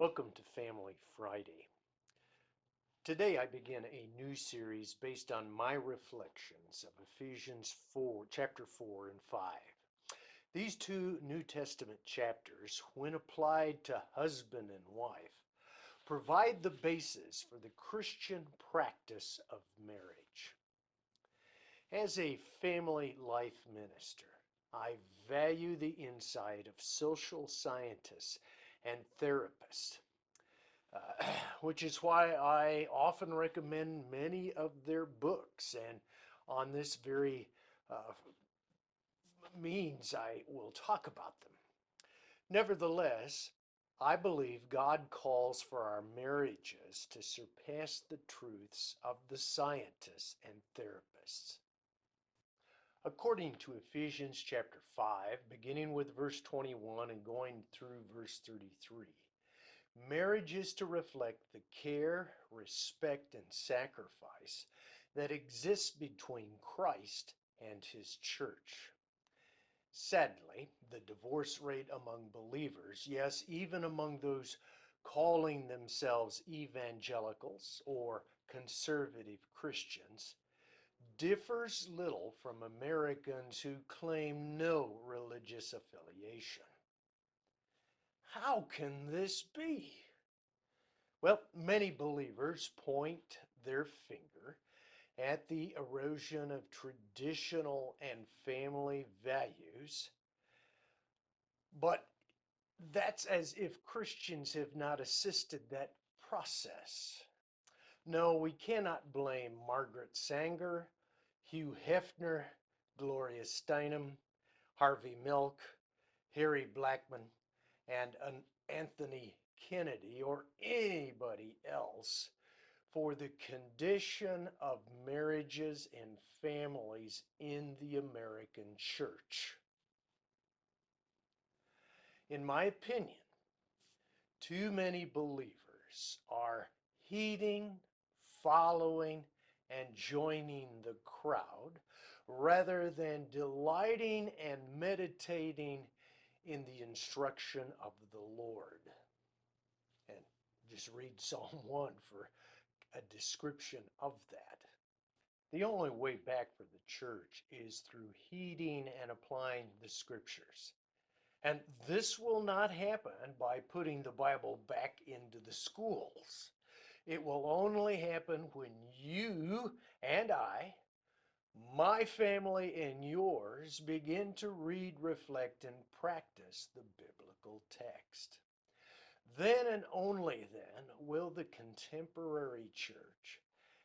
Welcome to Family Friday. Today I begin a new series based on my reflections of Ephesians 4, chapter 4 and 5. These two New Testament chapters, when applied to husband and wife, provide the basis for the Christian practice of marriage. As a family life minister, I value the insight of social scientists and therapists, which is why I often recommend many of their books. And on this very uh, means, I will talk about them. Nevertheless, I believe God calls for our marriages to surpass the truths of the scientists and therapists. According to Ephesians chapter 5, beginning with verse 21 and going through verse 33, marriage is to reflect the care, respect, and sacrifice that exists between Christ and his church. Sadly, the divorce rate among believers, yes, even among those calling themselves evangelicals or conservative Christians, differs little from Americans who claim no religious affiliation. How can this be? Well, many believers point their finger at the erosion of traditional and family values, but that's as if Christians have not assisted that process. No, we cannot blame Margaret Sanger, Hugh Hefner, Gloria Steinem, Harvey Milk, Harry Blackman, and Anthony Kennedy or anybody else for the condition of marriages and families in the American church. In my opinion, too many believers are heeding, following, and joining the crowd rather than delighting and meditating in the instruction of the Lord. And just read Psalm 1 for a description of that. The only way back for the church is through heeding and applying the scriptures. And this will not happen by putting the Bible back into the schools. It will only happen when you and I, my family and yours, begin to read, reflect, and practice the biblical text. Then and only then will the contemporary church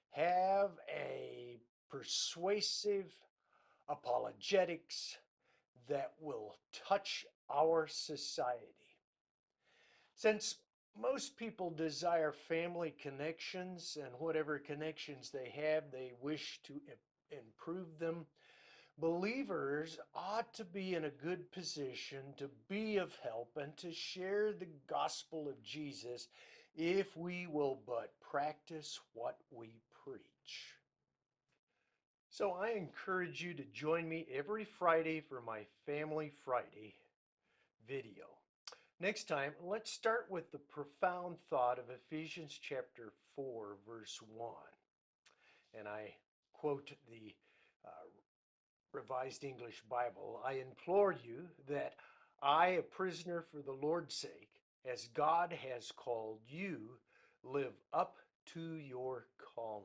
have a persuasive apologetics that will touch our society. Since most people desire family connections, and whatever connections they have, they wish to improve them, believers ought to be in a good position to be of help and to share the gospel of Jesus if we will but practice what we preach. So I encourage you to join me every Friday for my Family Friday video. Next time, let's start with the profound thought of Ephesians chapter 4, verse 1. And I quote the uh, Revised English Bible. I implore you that I, a prisoner for the Lord's sake, as God has called you, live up to your calling.